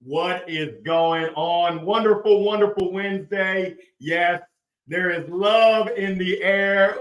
What is going on? Wonderful, wonderful Wednesday. Yes, there is love in the air.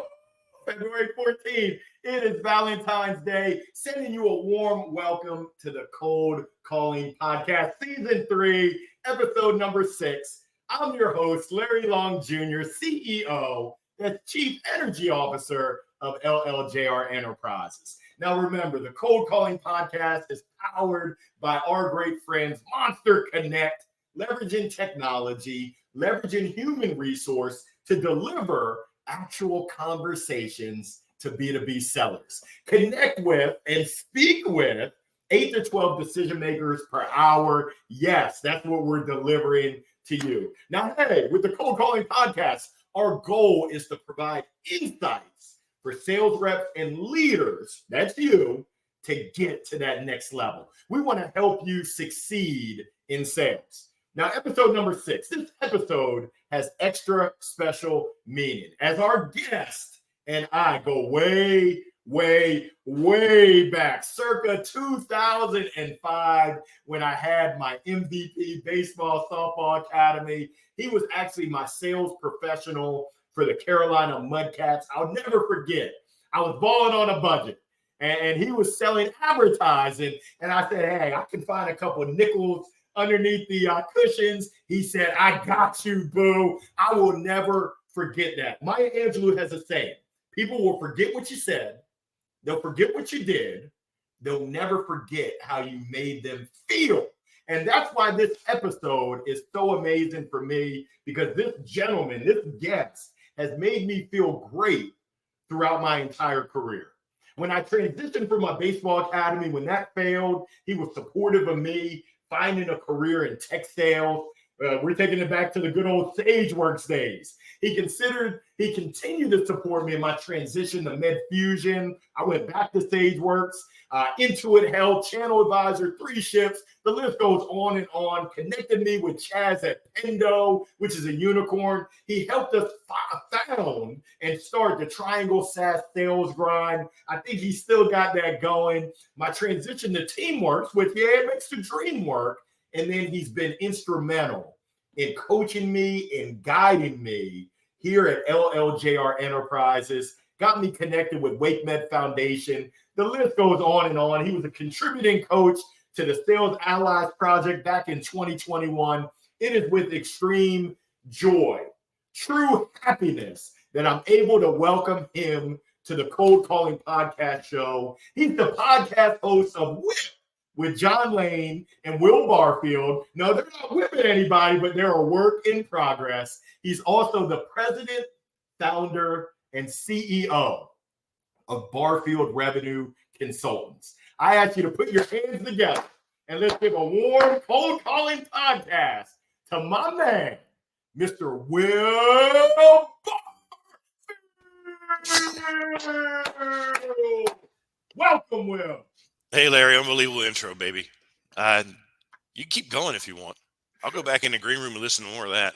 February 14th. It is Valentine's Day. Sending you a warm welcome to the Cold Calling Podcast, Season 3, Episode number 6. I'm your host, Larry Long Jr., CEO and Chief Energy Officer of LLJR Enterprises. Now remember, the Cold Calling Podcast is powered by our great friends, Monster Connect, leveraging technology, leveraging human resource to deliver actual conversations to B2B sellers. Connect with and speak with 8 to 12 decision makers per hour. Yes, that's what we're delivering to you. Now, hey, with the Cold Calling Podcast, our goal is to provide insights for sales reps and leaders, that's you, to get to that next level. We want to help you succeed in sales. Now, episode number 6, this episode has extra special meaning as our guest and I go way, way, way back, circa 2005, when I had my MVP Baseball Softball Academy. He was actually my sales professional for the Carolina Mudcats. I'll never forget. I was balling on a budget, and he was selling advertising, and I said, hey, I can find a couple of nickels underneath the cushions. He said, I got you, boo. I will never forget that. Maya Angelou has a saying, people will forget what you said. They'll forget what you did. They'll never forget how you made them feel. And that's why this episode is so amazing for me, because this gentleman, this guest, has made me feel great throughout my entire career. When I transitioned from my baseball academy, when that failed, he was supportive of me finding a career in tech sales. We're taking it back to the good old SageWorks days. He continued to support me in my transition to MedFusion. I went back to SageWorks, Intuit Health, Channel Advisor, 3 Ships. The list goes on and on. Connected me with Chaz at Pendo, which is a unicorn. He helped us found and start the Triangle SaaS sales grind. I think he still got that going. My transition to Teamworks, which, it makes the dream work. And then he's been instrumental in coaching me and guiding me here at LLJR Enterprises, got me connected with WakeMed Foundation. The list goes on and on. He was a contributing coach to the Sales Allies Project back in 2021. It is with extreme joy, true happiness, that I'm able to welcome him to the Cold Calling Podcast show. He's the podcast host of Whip with John Lane and Will Barfield. No, they're not whipping anybody, but they're a work in progress. He's also the president, founder, and CEO of Barfield Revenue Consultants. I ask you to put your hands together and let's give a warm Cold Calling Podcast to my man, Mr. Will Barfield. Welcome, Will. Hey, Larry, unbelievable intro, baby. You can keep going if you want. I'll go back in the green room and listen to more of that.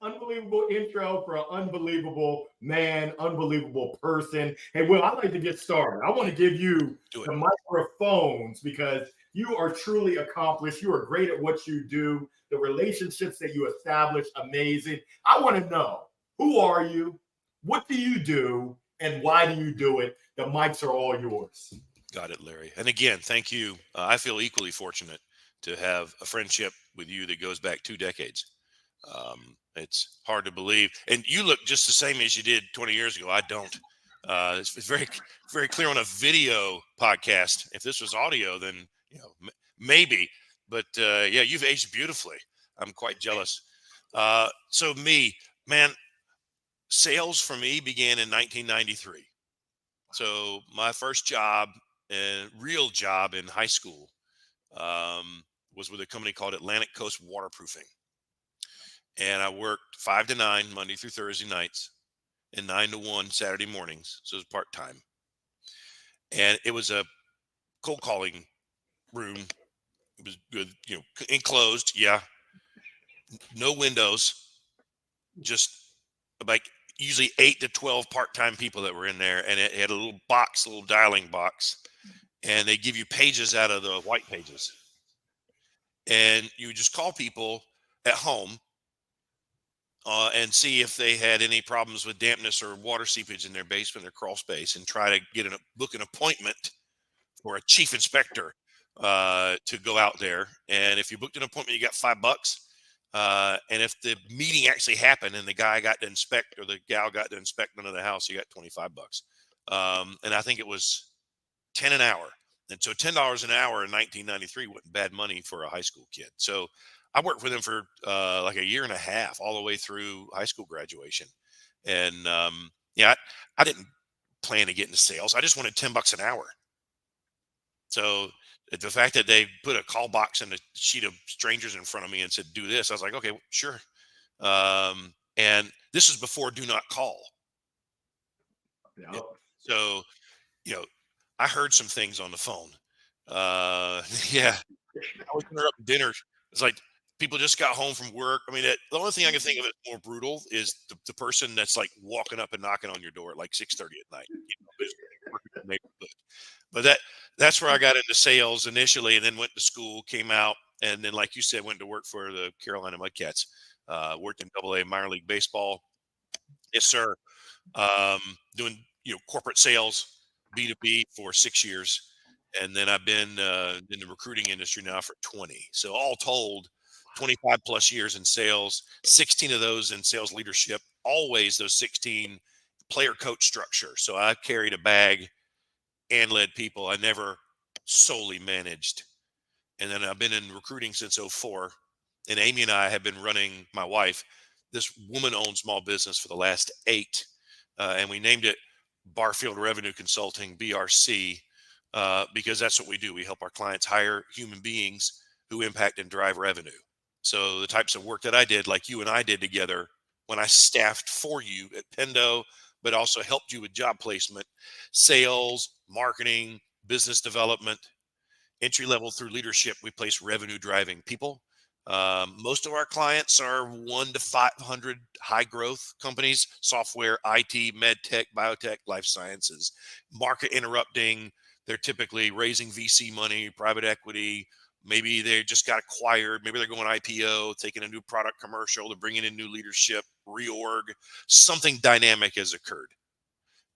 Unbelievable intro for an unbelievable man, unbelievable person. Hey, Will, I'd like to get started. I want to give you the microphones because you are truly accomplished. You are great at what you do. The relationships that you establish, amazing. I want to know, who are you? What do you do? And why do you do it? The mics are all yours. Got it, Larry. And again, thank you. I feel equally fortunate to have a friendship with you that goes back 2 decades. It's hard to believe. And you look just the same as you did 20 years ago. I don't. It's very, very clear on a video podcast. If this was audio, then maybe. But yeah, you've aged beautifully. I'm quite jealous. So me, man, sales for me began in 1993. So my first job, real job in high school, was with a company called Atlantic Coast Waterproofing. And I worked 5 to 9 Monday through Thursday nights and 9 to 1 Saturday mornings. So it was part-time. And it was a cold calling room. It was good, enclosed. Yeah. No windows, just like usually 8 to 12 part-time people that were in there. And it had a little box, a little dialing box. And they give you pages out of the white pages. and you would just call people at home and see if they had any problems with dampness or water seepage in their basement or crawl space, and try to book an appointment for a chief inspector to go out there. And if you booked an appointment, you got $5. And if the meeting actually happened and the guy got to inspect or the gal got to inspect under the house, you got $25. And I think it was 10 an hour. And so $10 an hour in 1993 wasn't bad money for a high school kid. So I worked for them for like a year and a half, all the way through high school graduation. And yeah, I didn't plan to get into sales. I just wanted $10 an hour. So the fact that they put a call box and a sheet of strangers in front of me and said, do this, I was like, okay, well, sure. And this was before do not call. Yep. So, you know, I heard some things on the phone. Yeah, I was interrupting dinner. It's like people just got home from work. I mean, the only thing I can think of that's more brutal is the person that's like walking up and knocking on your door at like 6:30 at night. Working in the neighborhood. But that's where I got into sales initially, and then went to school, came out, and then, like you said, went to work for the Carolina Mudcats. Worked in AA minor league baseball. Yes, sir. Doing corporate sales, B2B for 6 years, and then I've been in the recruiting industry now for 20. So all told, 25 plus years in sales, 16 of those in sales leadership. Always those 16 player coach structure. So I carried a bag and led people. I never solely managed. And then I've been in recruiting since '04. And Amy and I have been running, my wife, this woman-owned small business for the last 8. And we named it Barfield Revenue Consulting, BRC, because that's what we do. We help our clients hire human beings who impact and drive revenue. So the types of work that I did, like you and I did together when I staffed for you at Pendo, but also helped you with job placement, sales, marketing, business development, entry level through leadership. We place revenue driving people. Most of our clients are 1 to 500 high growth companies: software, IT, med tech, biotech, life sciences. Market interrupting, they're typically raising VC money, private equity. Maybe they just got acquired. Maybe they're going IPO, taking a new product commercial. They're bringing in new leadership, reorg. Something dynamic has occurred.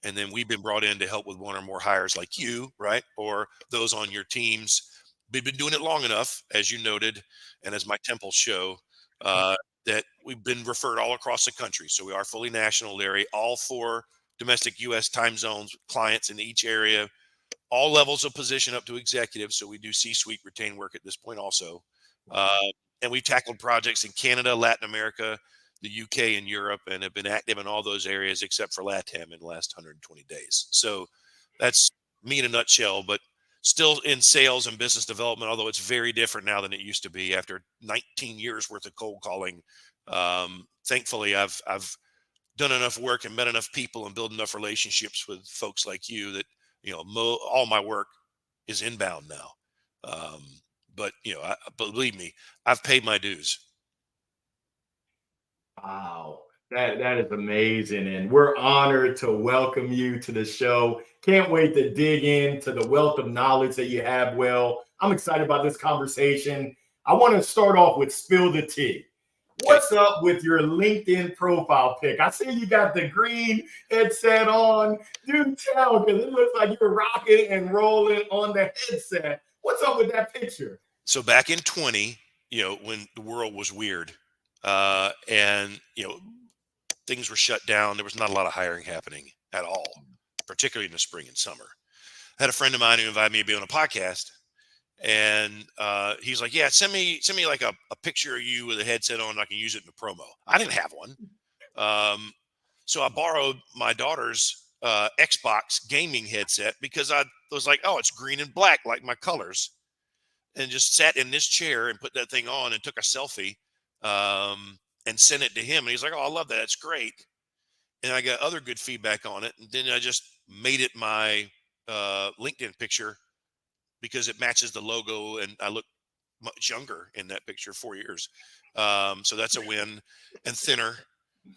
And then we've been brought in to help with one or more hires like you, right? Or those on your teams. We've been doing it long enough, as you noted, and as my temples show, that we've been referred all across the country. So we are fully national, Larry, all 4 domestic U.S. time zones, clients in each area, all levels of position up to executive. So we do C-suite retained work at this point also. And we've tackled projects in Canada, Latin America, the UK, and Europe, and have been active in all those areas except for LATAM in the last 120 days. So that's me in a nutshell, but still in sales and business development, although it's very different now than it used to be after 19 years worth of cold calling. Thankfully, I've done enough work and met enough people and built enough relationships with folks like you that, all my work is inbound now. But believe me, I've paid my dues. Wow. That is amazing. And we're honored to welcome you to the show. Can't wait to dig into the wealth of knowledge that you have, Will. I'm excited about this conversation. I want to start off with spill the tea. Okay. What's up with your LinkedIn profile pic? I see you got the green headset on. Do tell, because it looks like you're rocking and rolling on the headset. What's up with that picture? So back in 20, when the world was weird, and things were shut down, there was not a lot of hiring happening at all, particularly in the spring and summer. I had a friend of mine who invited me to be on a podcast, and he's like, "Yeah, send me like a picture of you with a headset on. I can use it in a promo." I didn't have one, so I borrowed my daughter's Xbox gaming headset because I was like, "Oh, it's green and black like my colors," and just sat in this chair and put that thing on and took a selfie, and sent it to him. And he's like, "Oh, I love that. It's great." And I got other good feedback on it. And then I just made it my LinkedIn picture because it matches the logo, and I look much younger in that picture, 4 years. So that's a win, and thinner.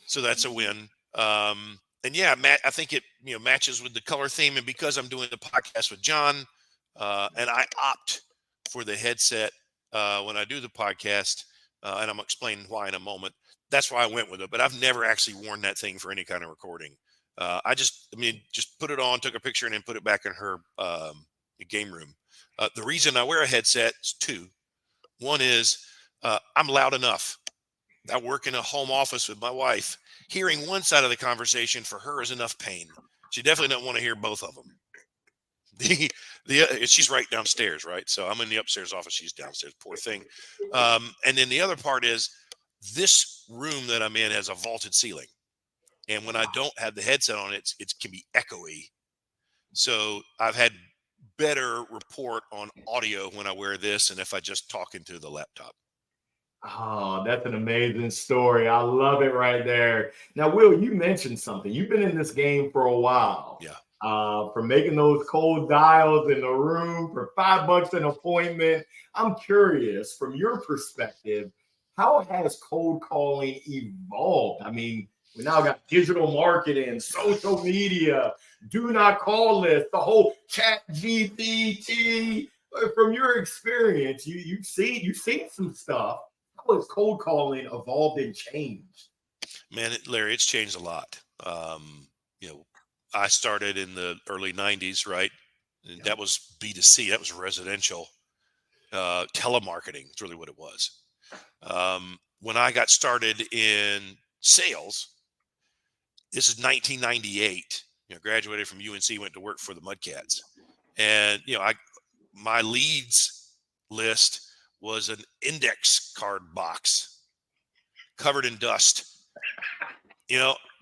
So that's a win. And yeah, Matt, I think it matches with the color theme. And because I'm doing the podcast with John, and I opt for the headset when I do the podcast, and I'm explaining why in a moment. That's why I went with it. But I've never actually worn that thing for any kind of recording. Just put it on, took a picture, and then put it back in her game room. The reason I wear a headset is two. One is I'm loud enough. I work in a home office with my wife. Hearing one side of the conversation for her is enough pain. She definitely doesn't want to hear both of them. She's right downstairs, right? So I'm in the upstairs office. She's downstairs. Poor thing. And then the other part is this room that I'm in has a vaulted ceiling, and when I don't have the headset on, it can be echoey. So I've had better report on audio when I wear this, and if I just talk into the laptop. Oh, that's an amazing story. I love it right there. Now, Will, you mentioned something. You've been in this game for a while. Yeah. From making those cold dials in the room for $5 an appointment. I'm curious, from your perspective, how has cold calling evolved? I mean, we now got digital marketing, social media, do not call list, the whole chat GPT. From your experience, you've seen some stuff. How has cold calling evolved and changed? Man, Larry, it's changed a lot. You know, I started in the early 90s, right? And that was B2C, that was residential telemarketing, is really what it was. When I got started in sales, this is 1998. Graduated from UNC, went to work for the Mudcats, and my leads list was an index card box covered in dust.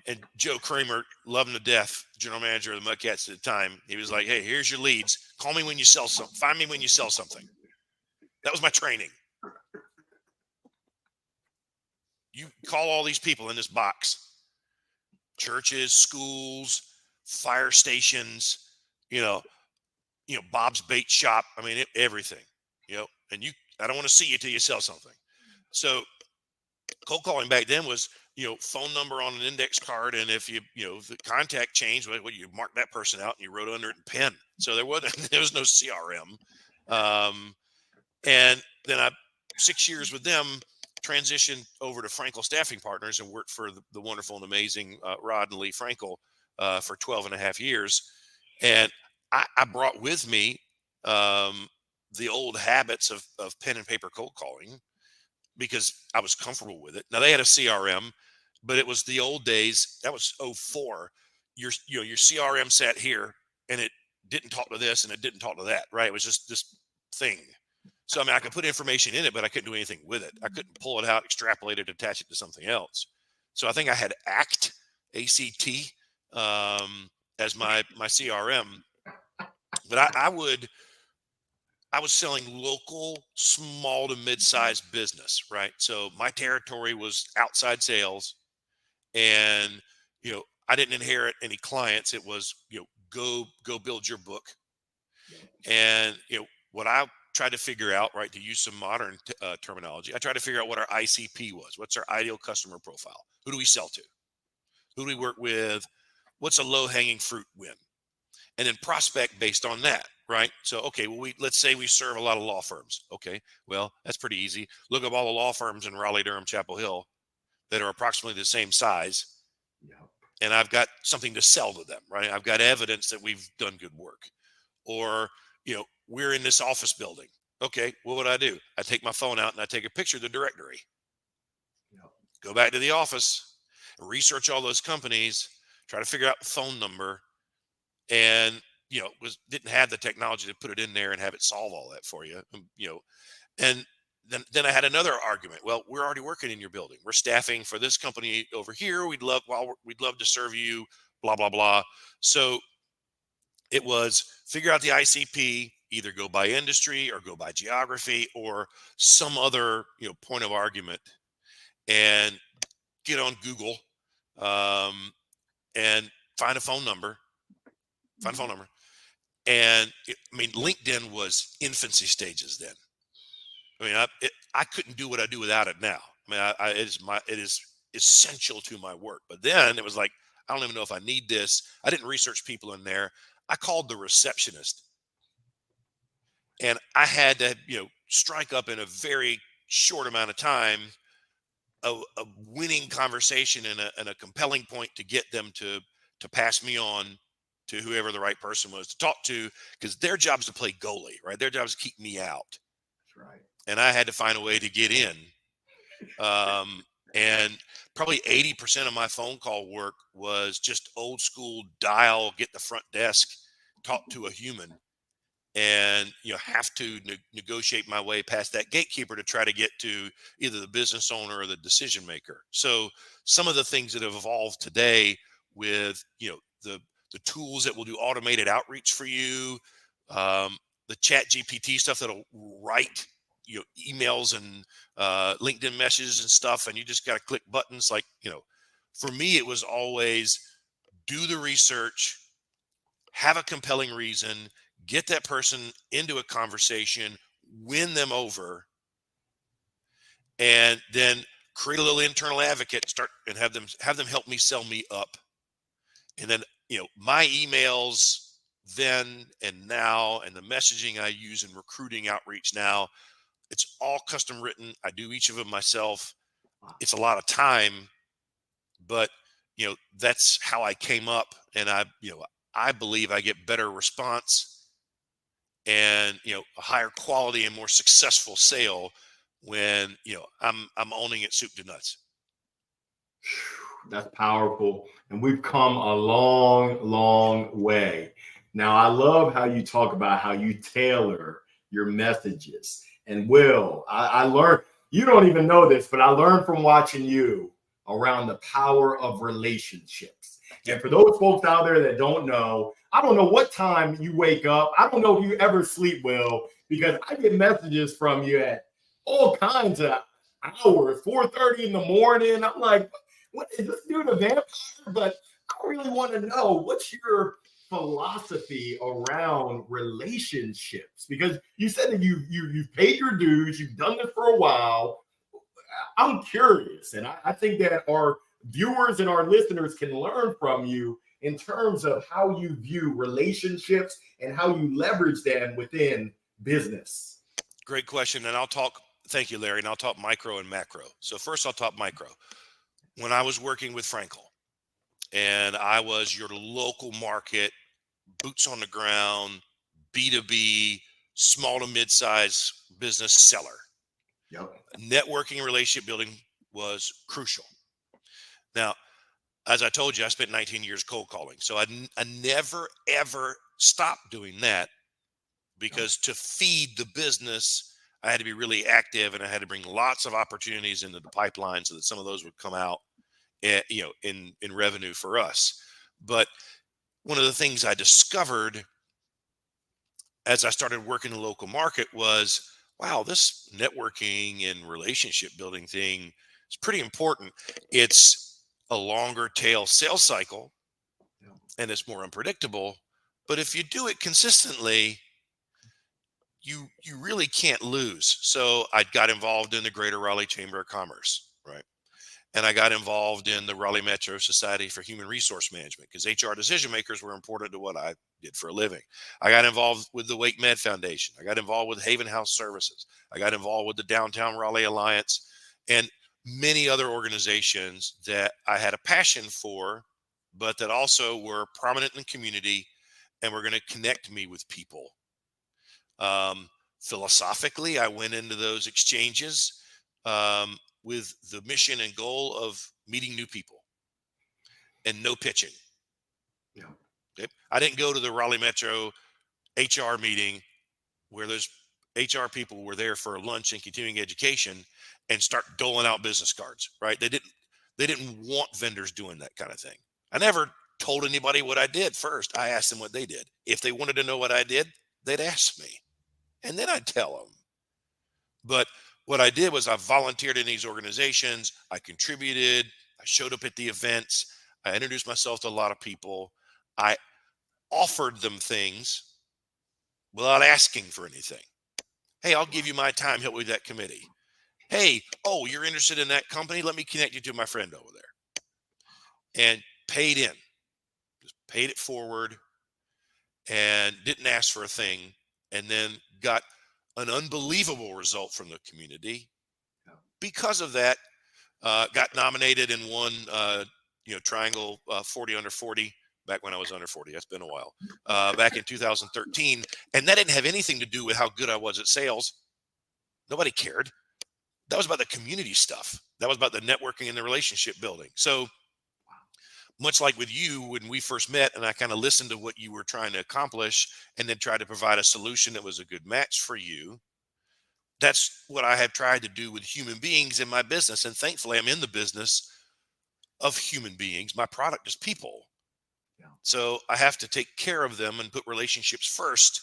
And Joe Kramer, loved him to death, general manager of the Mudcats at the time, he was like, "Hey, here's your leads. Call me when you sell something. Find me when you sell something." That was my training. You call all these people in this box: churches, schools, fire stations, Bob's bait shop. I mean, everything, and I don't want to see you till you sell something. So cold calling back then was, phone number on an index card. And if if the contact changed, well, you marked that person out and you wrote under it in pen. So there was no CRM. And then 6 years with them, transitioned over to Frankel Staffing Partners and worked for the wonderful and amazing Rod and Lee Frankel for 12 and a half years. And I brought with me the old habits of pen and paper cold calling because I was comfortable with it. Now they had a CRM, but it was the old days. That was 04. Your CRM sat here and it didn't talk to this and it didn't talk to that, right? It was just this thing. So, I could put information in it, but I couldn't do anything with it. I couldn't pull it out, extrapolate it, attach it to something else. So I think I had ACT, as my CRM. But I was selling local, small to mid-sized business, right? So my territory was outside sales, and I didn't inherit any clients. It was go build your book, and what I tried to figure out, right, to use some modern terminology, I tried to figure out what our ICP was. What's our ideal customer profile? Who do we sell to? Who do we work with? What's a low-hanging fruit win? And then prospect based on that, right? So, okay, well, let's say we serve a lot of law firms. Okay, well, that's pretty easy. Look up all the law firms in Raleigh, Durham, Chapel Hill that are approximately the same size. Yep. And I've got something to sell to them, right? I've got evidence that we've done good work. Or, we're in this office building. Okay, what would I do? I take my phone out and I take a picture of the directory. Yep. Go back to the office, research all those companies, try to figure out the phone number, and didn't have the technology to put it in there and have it solve all that for you. And then I had another argument. Well, we're already working in your building. We're staffing for this company over here. We'd love to serve you, blah blah blah. So it was figure out the ICP, either go by industry or go by geography or some other point of argument, and get on Google and find a phone number. And LinkedIn was infancy stages then. I couldn't do what I do without it now. It is essential to my work. But then it was like, I don't even know if I need this. I didn't research people in there. I called the receptionist, and I had to, strike up in a very short amount of time a winning conversation and a compelling point to get them to pass me on to whoever the right person was to talk to, because their job is to play goalie, right? Their job is to keep me out. That's right. And I had to find a way to get in. And probably 80% of my phone call work was just old school dial, get the front desk, talk to a human, and have to negotiate my way past that gatekeeper to try to get to either the business owner or the decision maker. So some of the things that have evolved today with the tools that will do automated outreach for you, the chat GPT stuff that'll write emails and LinkedIn messages and stuff, and you just got to click buttons. Like, for me it was always do the research, have a compelling reason, get that person into a conversation, win them over, and then create a little internal advocate, start and have them help me sell me up. And then my emails then and now, and the messaging I use in recruiting outreach now, it's all custom written. I do each of them myself. It's a lot of time, but that's how I came up, and I believe I get better response and a higher quality and more successful sale when I'm owning it soup to nuts. That's powerful, and we've come a long way. Now, I love how you talk about how you tailor your messages. And Will, I learned, you don't even know this, but I learned from watching you around the power of relationships. And for those folks out there that don't know, I don't know what time you wake up. I don't know if you ever sleep, Will, because I get messages from you at all kinds of hours, 4:30 in the morning. I'm like, what is this dude, a vampire? But I really want to know, what's your philosophy around relationships? Because you said that you've paid your dues, you've done this for a while. I'm curious, and I think that our viewers and our listeners can learn from you in terms of how you view relationships and how you leverage them within business. Great question. And thank you, Larry, and I'll talk micro and macro. So first I'll talk micro. When I was working with Frankel, and I was your local market, boots on the ground, B2B, small to mid-size business seller. Yep. Networking and relationship building was crucial. Now, as I told you, I spent 19 years cold calling. So I never, ever stopped doing that, because to feed the business, I had to be really active, and I had to bring lots of opportunities into the pipeline so that some of those would come out in revenue for us. But one of the things I discovered as I started working in the local market was, wow, this networking and relationship building thing is pretty important. It's a longer tail sales cycle, and it's more unpredictable. But if you do it consistently, you really can't lose. So I got involved in the Greater Raleigh Chamber of Commerce, right? And I got involved in the Raleigh Metro Society for Human Resource Management, because HR decision makers were important to what I did for a living. I got involved with the Wake Med Foundation. I got involved with Haven House Services. I got involved with the Downtown Raleigh Alliance and many other organizations that I had a passion for, but that also were prominent in the community and were going to connect me with people. Philosophically, I went into those exchanges with the mission and goal of meeting new people and no pitching. Yeah. Okay? I didn't go to the Raleigh Metro HR meeting where those HR people were there for lunch and continuing education and start doling out business cards, right? They didn't want vendors doing that kind of thing. I never told anybody what I did first. I asked them what they did. If they wanted to know what I did, they'd ask me, and then I'd tell them. But what I did was I volunteered in these organizations. I contributed. I showed up at the events. I introduced myself to a lot of people. I offered them things without asking for anything. Hey, I'll give you my time, help with that committee. Hey, oh, you're interested in that company? Let me connect you to my friend over there. And paid in. Just paid it forward and didn't ask for a thing. And then got an unbelievable result from the community. Yeah. Because of that, got nominated and won, Triangle 40 under 40 back when I was under 40. That's been a while. Back in 2013. And that didn't have anything to do with how good I was at sales. Nobody cared. That was about the community stuff. That was about the networking and the relationship building. So much like with you, when we first met and I kind of listened to what you were trying to accomplish and then tried to provide a solution that was a good match for you, that's what I have tried to do with human beings in my business. And thankfully, I'm in the business of human beings. My product is people. Yeah. So I have to take care of them and put relationships first.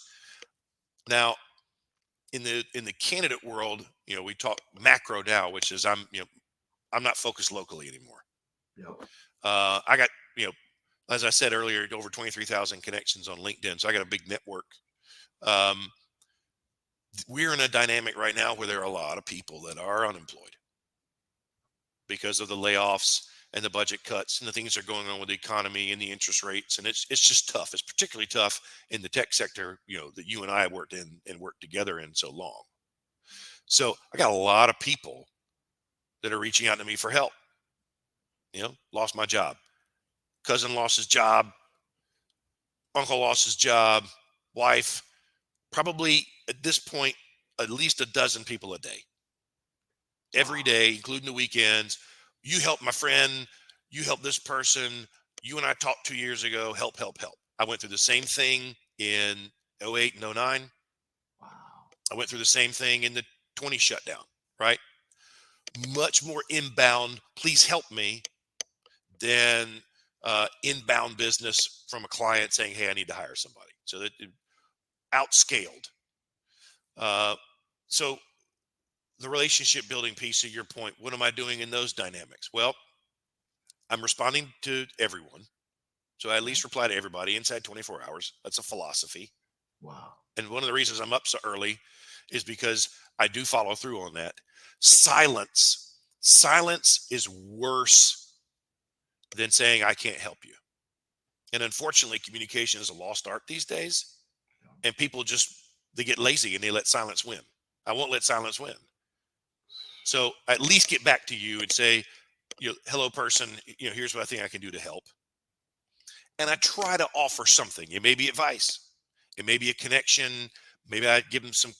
Now, in the candidate world, we talk macro now, which is I'm not focused locally anymore. Yep. I got, as I said earlier, over 23,000 connections on LinkedIn. So I got a big network. We're in a dynamic right now where there are a lot of people that are unemployed because of the layoffs and the budget cuts and the things that are going on with the economy and the interest rates. And it's just tough. It's particularly tough in the tech sector, that you and I have worked in and worked together in so long. So I got a lot of people that are reaching out to me for help. Lost my job. Cousin lost his job. Uncle lost his job. Wife. Probably at this point, at least a dozen people a day. Every day, including the weekends. You help my friend. You help this person. You and I talked 2 years ago. Help, help, help. I went through the same thing in 08 and 09. Wow. I went through the same thing in the 20 shutdown, right? Much more inbound, please help me, than inbound business from a client saying, hey, I need to hire somebody. So that it outscaled. So the relationship building piece of your point, what am I doing in those dynamics? Well, I'm responding to everyone. So I at least reply to everybody inside 24 hours. That's a philosophy. Wow. And one of the reasons I'm up so early is because I do follow through on that. Silence is worse than saying I can't help you. And unfortunately, communication is a lost art these days. And people they get lazy and they let silence win. I won't let silence win. So at least get back to you and say, hello person, here's what I think I can do to help. And I try to offer something. It may be advice. It may be a connection. Maybe I give them some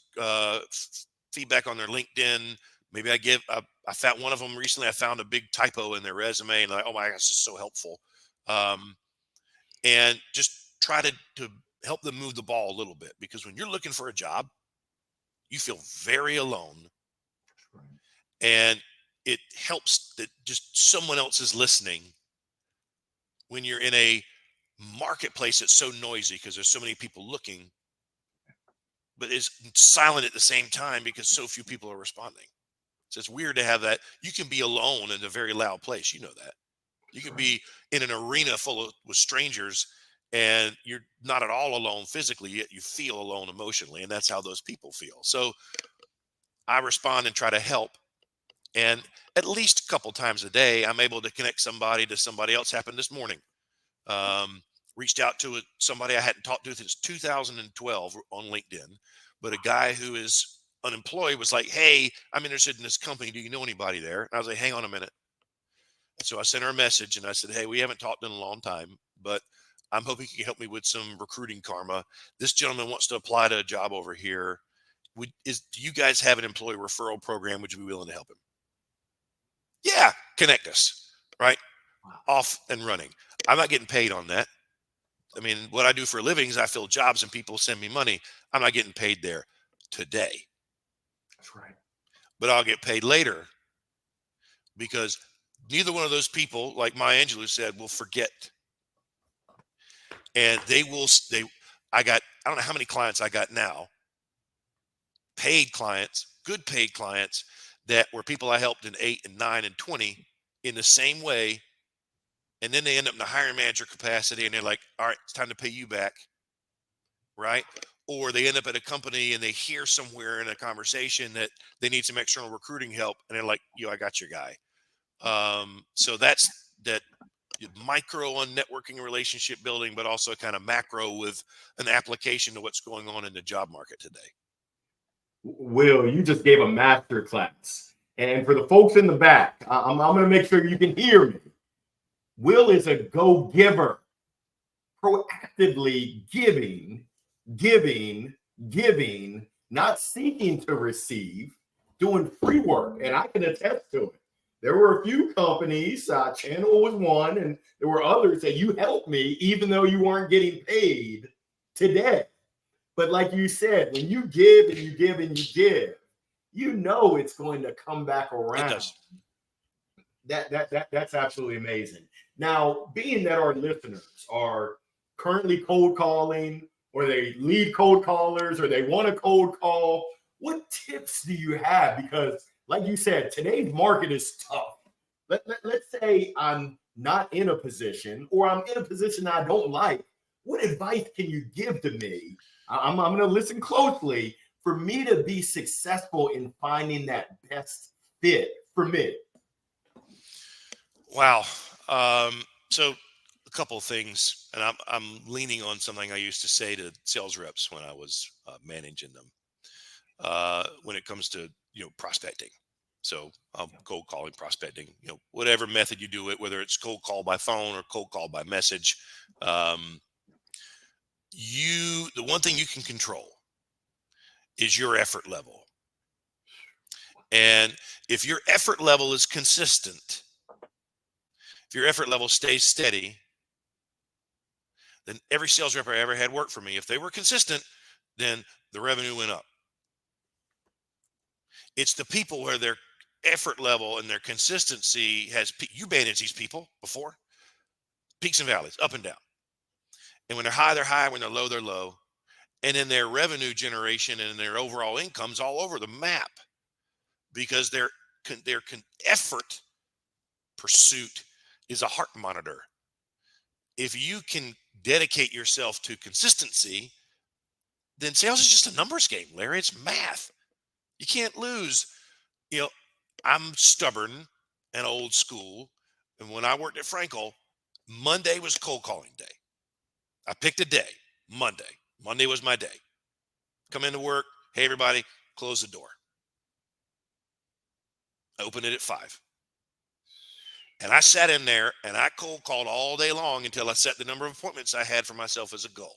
feedback on their LinkedIn. Maybe I found one of them recently. I found a big typo in their resume and oh my gosh, this is so helpful. And just try to help them move the ball a little bit, because when you're looking for a job, you feel very alone. Right. And it helps that just someone else is listening when you're in a marketplace that's so noisy because there's so many people looking, but is silent at the same time because so few people are responding. So it's weird to have that. You can be alone in a very loud place. You know that. You can be in an arena with strangers and you're not at all alone physically, yet you feel alone emotionally. And that's how those people feel. So I respond and try to help. And at least a couple times a day, I'm able to connect somebody to somebody else. Happened this morning. Reached out to somebody I hadn't talked to since 2012 on LinkedIn, but a guy who is unemployed was like, hey, I'm interested in this company. Do you know anybody there? And I was like, hang on a minute. And so I sent her a message and I said, hey, we haven't talked in a long time, but I'm hoping you can help me with some recruiting karma. This gentleman wants to apply to a job over here. Do you guys have an employee referral program? Would you be willing to help him? Yeah, connect us, right? Wow. Off and running. I'm not getting paid on that. I mean, what I do for a living is I fill jobs and people send me money. I'm not getting paid there today. That's right. But I'll get paid later, because neither one of those people, like Maya Angelou said, will forget. And I don't know how many clients I got now, paid clients, good paid clients, that were people I helped in 8 and 9 and 20 in the same way. And then they end up in the hiring manager capacity and they're like, all right, it's time to pay you back. Right. Or they end up at a company and they hear somewhere in a conversation that they need some external recruiting help. And they're like, I got your guy. So that's that micro on networking and relationship building, but also kind of macro with an application to what's going on in the job market today. Will, you just gave a master class. And for the folks in the back, I'm going to make sure you can hear me. Will is a go-giver, proactively giving, not seeking to receive, doing free work. And I can attest to it. There were a few companies, Channel was one, and there were others that you helped me, even though you weren't getting paid today. But like you said, when you give and you give and you give, you know it's going to come back around. It does. That's absolutely amazing. Now, being that our listeners are currently cold calling, or they lead cold callers, or they want a cold call, what tips do you have? Because, like you said, today's market is tough. Let's say I'm not in a position, or I'm in a position I don't like. What advice can you give to me? I'm going to listen closely for me to be successful in finding that best fit for me. Wow. So a couple of things, and I'm leaning on something I used to say to sales reps when I was managing them. When it comes to prospecting, so cold calling, prospecting, whatever method you do it, whether it's cold call by phone or cold call by message, the one thing you can control is your effort level. And if your effort level is consistent, if your effort level stays steady, then every sales rep I ever had work for me, if they were consistent, then the revenue went up. It's the people where their effort level and their consistency you manage these people before, peaks and valleys, up and down. And when they're high, they're high. When they're low, they're low. And then their revenue generation and their overall income's all over the map, because their effort pursuit is a heart monitor. If you can dedicate yourself to consistency, then sales is just a numbers game, Larry. It's math. You can't lose. I'm stubborn and old school. And when I worked at Frankel, Monday was cold calling day. I picked a day, Monday. Monday was my day. Come into work. Hey, everybody, close the door. I opened it at 5. And I sat in there and I cold called all day long until I set the number of appointments I had for myself as a goal.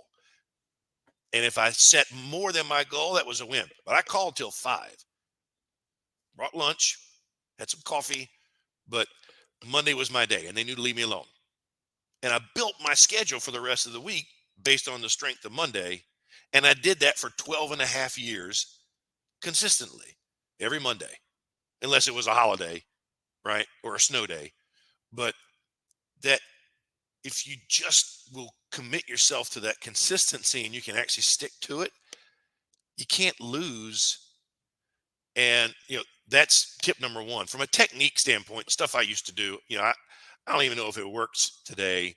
And if I set more than my goal, that was a win. But I called till 5. Brought lunch, had some coffee, but Monday was my day and they knew to leave me alone. And I built my schedule for the rest of the week based on the strength of Monday. And I did that for 12 and a half years consistently every Monday, unless it was a holiday, right? Or a snow day. But that if you just will commit yourself to that consistency and you can actually stick to it, you can't lose. And, that's tip number one. From a technique standpoint, stuff I used to do, I don't even know if it works today.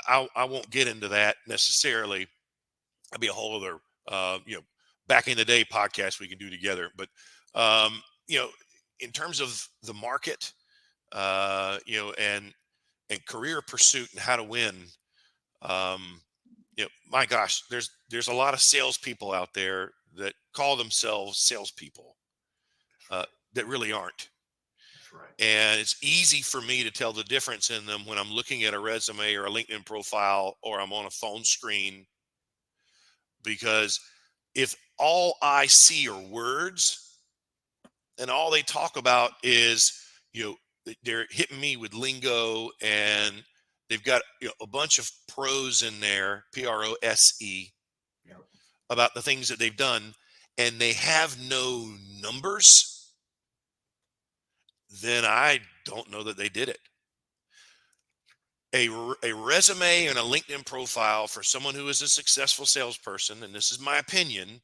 I won't get into that necessarily. That'd be a whole other, back in the day podcast we can do together. But, in terms of the market, and career pursuit and how to win, my gosh, there's a lot of salespeople out there that call themselves salespeople that really aren't. That's right. And it's easy for me to tell the difference in them when I'm looking at a resume or a LinkedIn profile or I'm on a phone screen, because if all I see are words and all they talk about is, they're hitting me with lingo and they've got a bunch of pros in there, PROSE, Yep. about the things that they've done, and they have no numbers, then I don't know that they did it. A resume and a LinkedIn profile for someone who is a successful salesperson, and this is my opinion,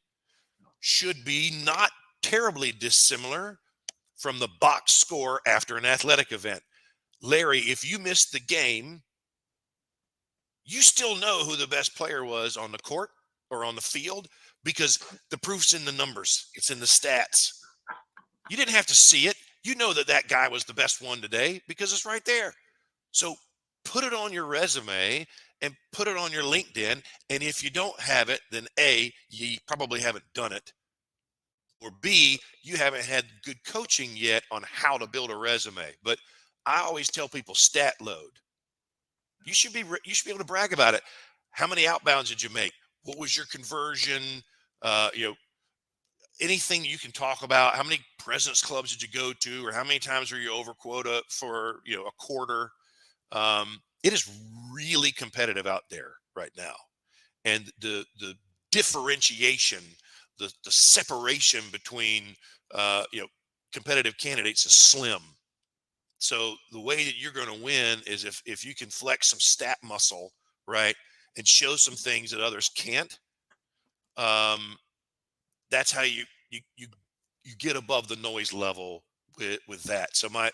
should be not terribly dissimilar from the box score after an athletic event. Larry, if you missed the game, you still know who the best player was on the court or on the field, because the proof's in the numbers. It's in the stats. You didn't have to see it. You know that guy was the best one today because it's right there. So put it on your resume and put it on your LinkedIn. And if you don't have it, then A, you probably haven't done it, or B, you haven't had good coaching yet on how to build a resume. But I always tell people stat load. You should be able to brag about it. How many outbounds did you make? What was your conversion? You know, anything you can talk about. How many President's Clubs did you go to, or how many times were you over quota for a quarter? It is really competitive out there right now, and the differentiation, the separation between competitive candidates is slim. So the way that you're going to win is if you can flex some stat muscle, right, and show some things that others can't. That's how you get above the noise level with that. So my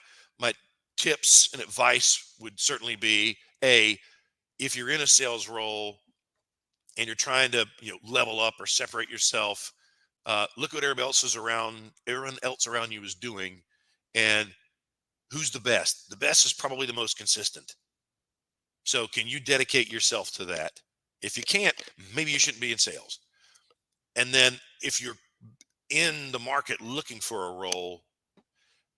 tips and advice would certainly be, if you're in a sales role and you're trying to level up or separate yourself, look what everyone else around you is doing, and who's the best. The best is probably the most consistent. So can you dedicate yourself to that? If you can't, maybe you shouldn't be in sales. And then if you're in the market looking for a role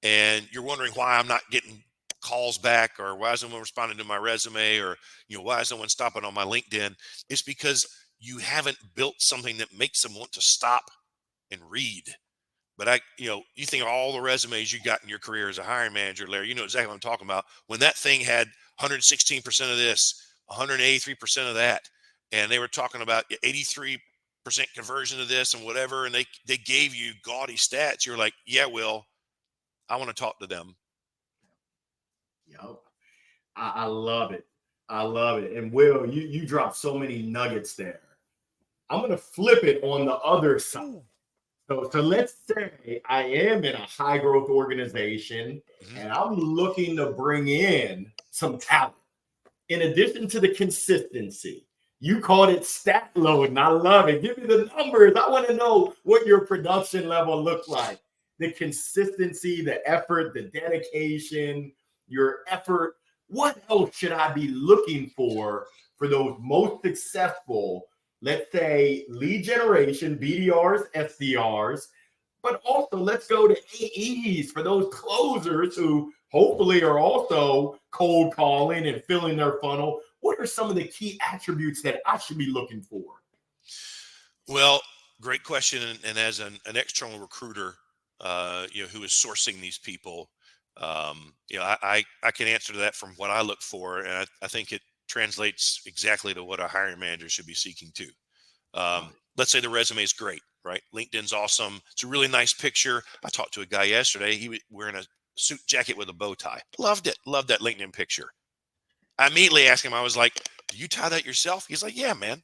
and you're wondering why I'm not getting calls back, or why is no one responding to my resume, or why is no one stopping on my LinkedIn, it's because you haven't built something that makes them want to stop and read. But you think of all the resumes you got in your career as a hiring manager, Larry, you know exactly what I'm talking about. When that thing had 116% of this, 183% of that, and they were talking about 83% conversion of this and whatever, and they gave you gaudy stats, you're like, yeah, Will, I want to talk to them. Yep. I love it. I love it. And Will, you dropped so many nuggets there. I'm going to flip it on the other side. So let's say I am in a high growth organization and I'm looking to bring in some talent. In addition to the consistency, you called it stat load, and I love it. Give me the numbers. I want to know what your production level looks like. The consistency, the effort, the dedication, your effort. What else should I be looking for those most successful, let's say, lead generation, BDRs, SDRs, but also let's go to AEs for those closers who hopefully are also cold calling and filling their funnel. What are some of the key attributes that I should be looking for? Well, great question. And as an external recruiter, who is sourcing these people, I can answer to that from what I look for. And I think it translates exactly to what a hiring manager should be seeking to. Let's say the resume is great, right? LinkedIn's awesome. It's a really nice picture. I talked to a guy yesterday. He was wearing a suit jacket with a bow tie. Loved it. Loved that LinkedIn picture. I immediately asked him, I was like, do you tie that yourself? He's like, yeah, man.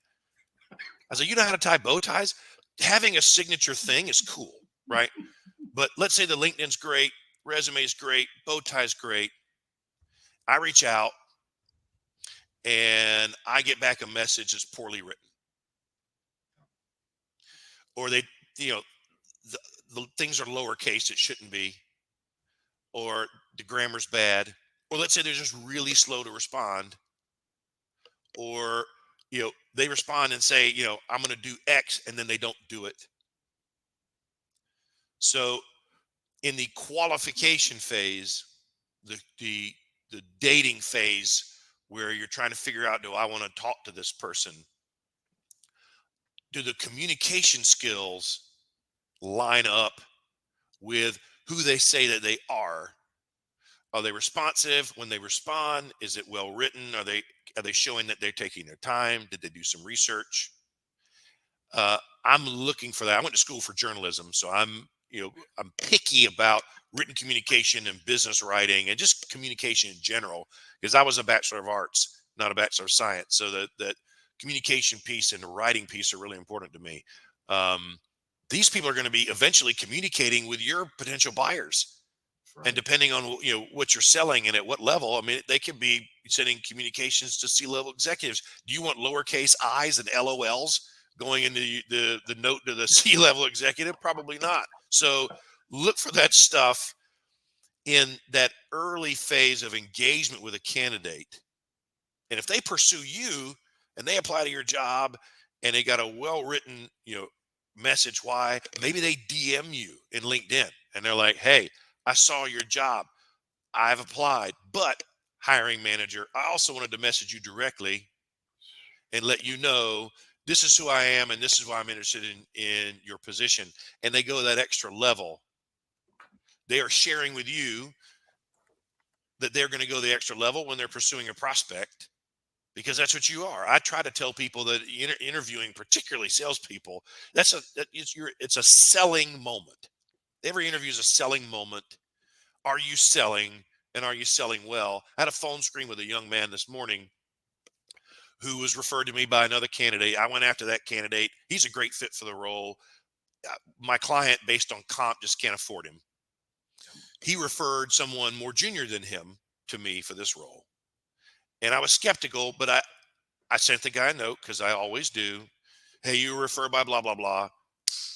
I was like, you know how to tie bow ties? Having a signature thing is cool, right? But let's say the LinkedIn's great, resume is great, bow tie's great. I reach out and I get back a message that's poorly written. Or the things are lowercase, it shouldn't be. Or the grammar's bad. Or let's say they're just really slow to respond. Or, they respond and say, I'm going to do X, and then they don't do it. So in the qualification phase, the dating phase, where you're trying to figure out, do I want to talk to this person? Do the communication skills line up with who they say that they are? Are they responsive when they respond? Is it well written? Are they showing that they're taking their time? Did they do some research? I'm looking for that. I went to school for journalism, so I'm picky about written communication and business writing and just communication in general, because I was a Bachelor of Arts, not a Bachelor of Science. So that communication piece and the writing piece are really important to me. These people are going to be eventually communicating with your potential buyers. Right. And depending on what you're selling and at what level, I mean, they could be sending communications to C-level executives. Do you want lowercase i's and LOLs going into the note to the C-level executive? Probably not. So look for that stuff in that early phase of engagement with a candidate. And if they pursue you and they apply to your job and they got a well-written, message why. Maybe they DM you in LinkedIn and they're like, hey, I saw your job. I've applied, but hiring manager, I also wanted to message you directly and let you know this is who I am and this is why I'm interested in your position. And they go that extra level. They are sharing with you that they're going to go the extra level when they're pursuing a prospect, because that's what you are. I try to tell people that interviewing, particularly salespeople, it's a selling moment. Every interview is a selling moment. Are you selling, and are you selling well? I had a phone screen with a young man this morning who was referred to me by another candidate. I went after that candidate. He's a great fit for the role. My client, based on comp, just can't afford him. He referred someone more junior than him to me for this role. And I was skeptical, but I sent the guy a note, because I always do. Hey, you were referred by blah, blah, blah.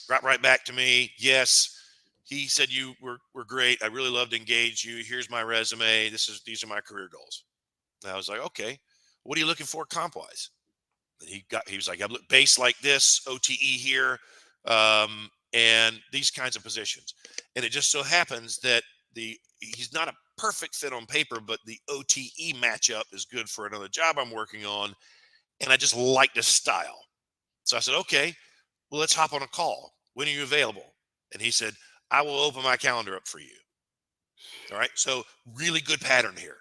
Got right back to me. Yes. He said you were great. I really love to engage you. Here's my resume. These are my career goals. And I was like, okay, what are you looking for comp-wise? And he was like, I look base like this, OTE here, and these kinds of positions. And it just so happens that he's not a perfect fit on paper, but the OTE matchup is good for another job I'm working on. And I just like this style. So I said, okay, well, let's hop on a call. When are you available? And he said, I will open my calendar up for you. All right. So really good pattern here.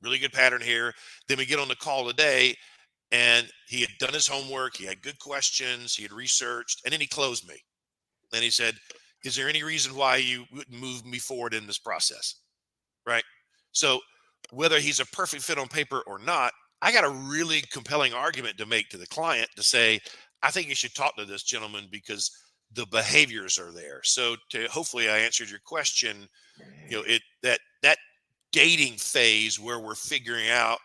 Really good pattern here. Then we get on the call today, and he had done his homework. He had good questions. He had researched, and then he closed me. And he said, is there any reason why you wouldn't move me forward in this process? Right. So whether he's a perfect fit on paper or not, I got a really compelling argument to make to the client to say, I think you should talk to this gentleman because the behaviors are there. So hopefully I answered your question. That dating phase where we're figuring out,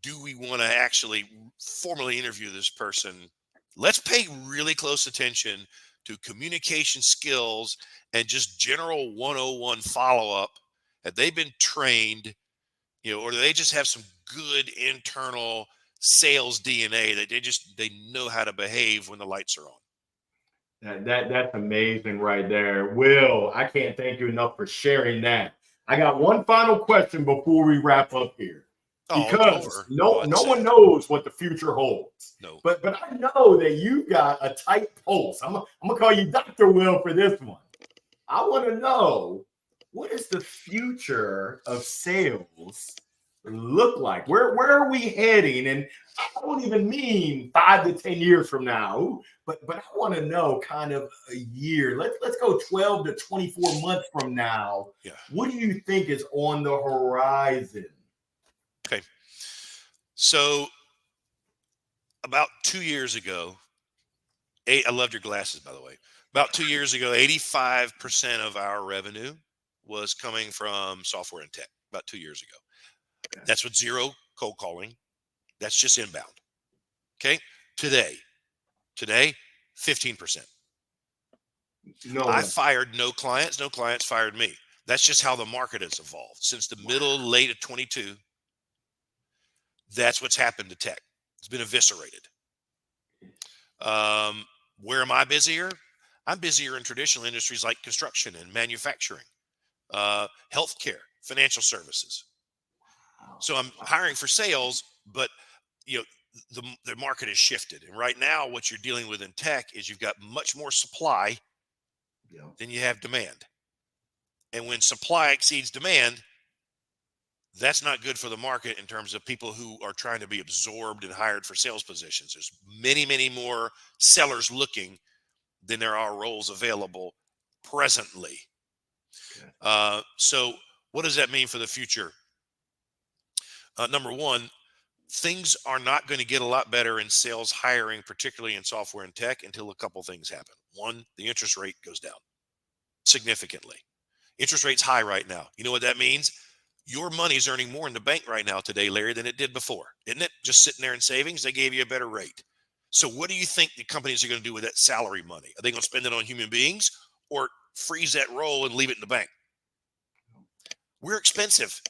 do we want to actually formally interview this person? Let's pay really close attention to communication skills and just general 101 follow-up. Have they been trained, or do they just have some good internal sales DNA that they know how to behave when the lights are on? That's amazing right there. Will, I can't thank you enough for sharing that. I got one final question before we wrap up here. Because no one knows what the future holds. No. But I know that you've got a tight pulse. I'm gonna call you Dr. Will for this one. I want to know, what is the future of sales look like? Where are we heading? And I don't even mean 5 to 10 years from now, but I want to know kind of a year. Let's go 12 to 24 months from now. Yeah. What do you think is on the horizon? Okay. So about 2 years ago, I loved your glasses, by the way. About 2 years ago, 85% of our revenue was coming from software and tech. About 2 years ago. Okay. That's with zero cold calling. That's just inbound. Okay. Today, 15%. I fired no clients. No clients fired me. That's just how the market has evolved since the late of 22. That's what's happened to tech. It's been eviscerated. Where am I busier? I'm busier in traditional industries like construction and manufacturing, healthcare, financial services. So I'm hiring for sales, but the market has shifted. And right now, what you're dealing with in tech is you've got much more supply than you have demand. And when supply exceeds demand, that's not good for the market in terms of people who are trying to be absorbed and hired for sales positions. There's many, many more sellers looking than there are roles available presently. Okay. So what does that mean for the future? Number one, things are not going to get a lot better in sales hiring, particularly in software and tech, until a couple things happen. One, the interest rate goes down significantly. Interest rate's high right now. You know what that means? Your money's earning more in the bank right now today, Larry, than it did before, isn't it? Just sitting there in savings, they gave you a better rate. So what do you think the companies are going to do with that salary money? Are they going to spend it on human beings or freeze that roll and leave it in the bank? We're expensive.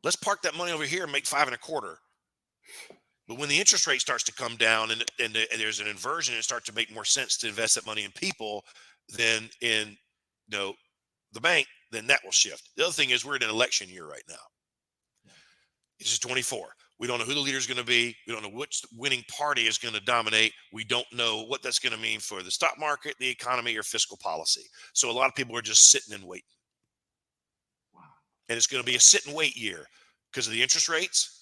Let's park that money over here and make 5.25. But when the interest rate starts to come down and there's an inversion, it starts to make more sense to invest that money in people than in the bank, then that will shift. The other thing is we're in an election year right now. This is 24. We don't know who the leader is going to be. We don't know which winning party is going to dominate. We don't know what that's going to mean for the stock market, the economy, or fiscal policy. So a lot of people are just sitting and waiting. Wow. And it's going to be a sit and wait year because of the interest rates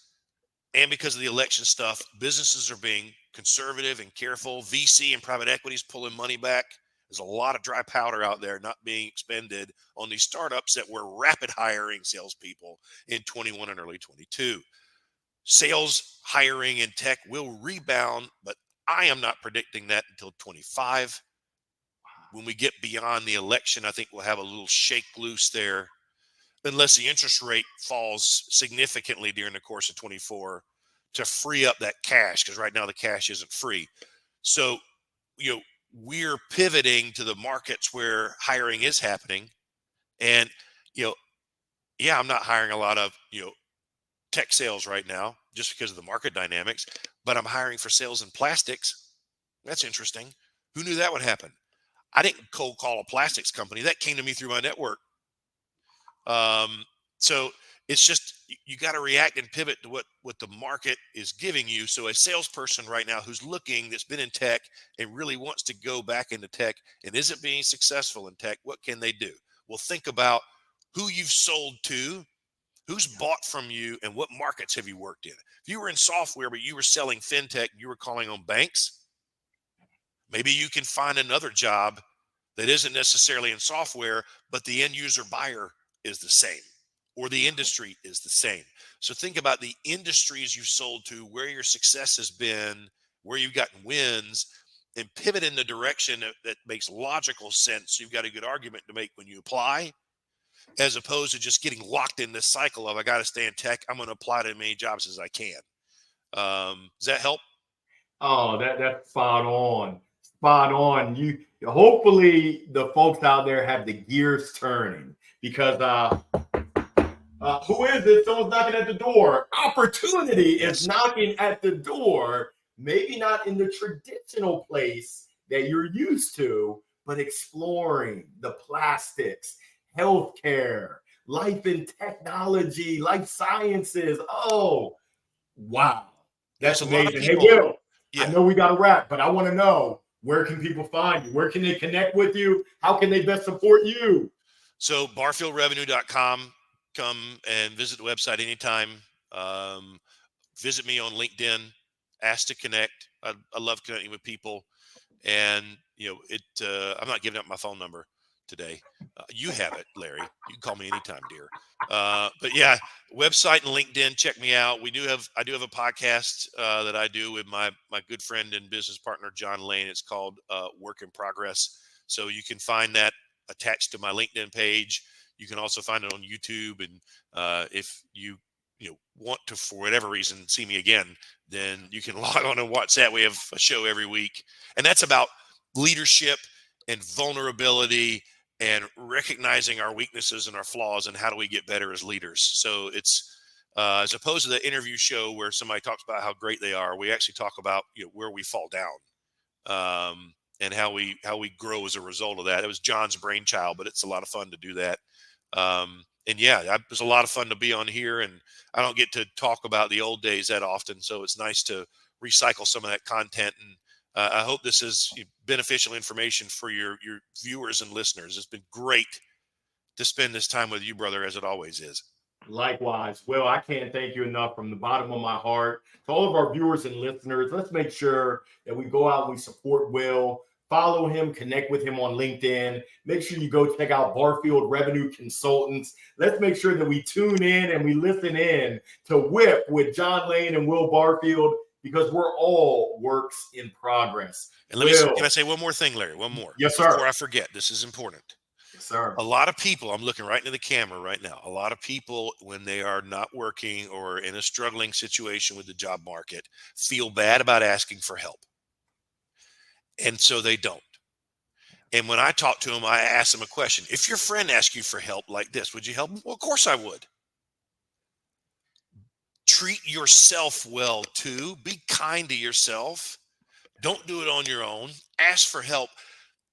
and because of the election stuff. Businesses are being conservative and careful. VC and private equity is pulling money back. There's a lot of dry powder out there not being expended on these startups that were rapid hiring salespeople in 21 and early 22. Sales hiring in tech will rebound, but I am not predicting that until 25. When we get beyond the election, I think we'll have a little shake loose there, unless the interest rate falls significantly during the course of 24 to free up that cash, because right now the cash isn't free. So, we're pivoting to the markets where hiring is happening. And, I'm not hiring a lot of, tech sales right now just because of the market dynamics, but I'm hiring for sales in plastics. That's interesting. Who knew that would happen? I didn't cold call a plastics company. That came to me through my network. So it's just, you got to react and pivot to what the market is giving you. So a salesperson right now who's looking, that's been in tech and really wants to go back into tech and isn't being successful in tech, what can they do? Well, think about who you've sold to, who's bought from you, and what markets have you worked in. If you were in software, but you were selling fintech, you were calling on banks, maybe you can find another job that isn't necessarily in software, but the end user buyer is the same, or the industry is the same. So think about the industries you've sold to, where your success has been, where you've gotten wins, and pivot in the direction that makes logical sense. So you've got a good argument to make when you apply, as opposed to just getting locked in this cycle of, I got to stay in tech, I'm going to apply to as many jobs as I can. Does that help? Oh, that's spot on. Spot on. Hopefully the folks out there have the gears turning, because who is it? Someone's knocking at the door. Opportunity is knocking at the door. Maybe not in the traditional place that you're used to, but exploring the plastics, healthcare, life in technology, life sciences. Oh, wow. That's amazing. Hey, Will, I know we got to wrap, but I want to know, where can people find you? Where can they connect with you? How can they best support you? So barfieldrevenue.com. Come and visit the website anytime. Visit me on LinkedIn. Ask to connect. I love connecting with people. And, I'm not giving up my phone number today. You have it, Larry. You can call me anytime, dear. But yeah, website and LinkedIn, check me out. I do have a podcast that I do with my good friend and business partner, John Lane. It's called Work in Progress. So you can find that attached to my LinkedIn page. You can also find it on YouTube. And if you want to, for whatever reason, see me again, then you can log on and watch that. We have a show every week, and that's about leadership and vulnerability and recognizing our weaknesses and our flaws and how do we get better as leaders. So it's as opposed to the interview show where somebody talks about how great they are, we actually talk about where we fall down, and how we grow as a result of that. It was John's brainchild, but it's a lot of fun to do that. And yeah, it was a lot of fun to be on here, and I don't get to talk about the old days that often, so it's nice to recycle some of that content. And I hope this is beneficial information for your viewers and listeners. It's been great to spend this time with you, brother, as it always is. Likewise. Well, I can't thank you enough from the bottom of my heart. To all of our viewers and listeners, let's make sure that we go out and we support Will. Follow him, connect with him on LinkedIn. Make sure you go check out Barfield Revenue Consultants. Let's make sure that we tune in and we listen in to Whip with John Lane and Will Barfield, because we're all works in progress. And can I say one more thing, Larry? One more. Yes, sir. Before I forget, this is important. Yes, sir. A lot of people, I'm looking right into the camera right now. A lot of people, when they are not working or in a struggling situation with the job market, feel bad about asking for help. And so they don't. And when I talk to them, I ask them a question. If your friend asks you for help like this, would you help them? Well, of course I would. treat yourself well too. Be kind to yourself. Don't do it on your own. Ask for help.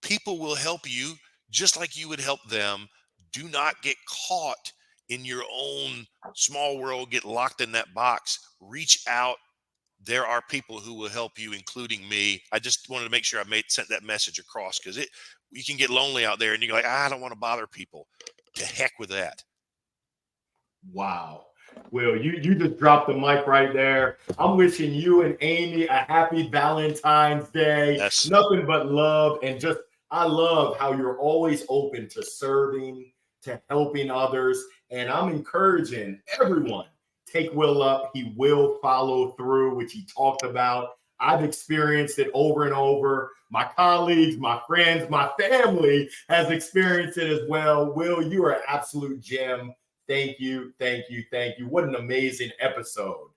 People will help you just like you would help them. Do not get caught in your own small world, get locked in that box. Reach out. There are people who will help you, including me. I just wanted to make sure I sent that message across, because you can get lonely out there and you're like, I don't want to bother people. To heck with that. Wow. Will, you just dropped the mic right there. I'm wishing you and Amy a happy Valentine's Day. Yes. Nothing but love. And just, I love how you're always open to serving, to helping others. And I'm encouraging everyone, take Will up. He will follow through, which he talked about. I've experienced it over and over. My colleagues, my friends, my family has experienced it as well. Will, you are an absolute gem. Thank you, thank you, thank you. What an amazing episode.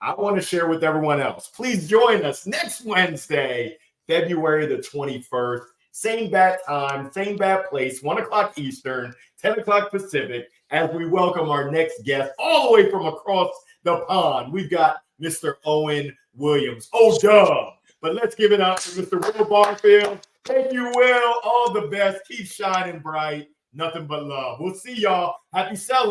I want to share with everyone else. Please join us next Wednesday, February the 21st. Same bat time, same bat place, 1 o'clock Eastern, 10 o'clock Pacific, as we welcome our next guest all the way from across the pond. We've got Mr. Owen Williams. Oh, duh. But let's give it up to Mr. Will Barfield. Thank you, Will. All the best. Keep shining bright. Nothing but love. We'll see y'all. Happy selling.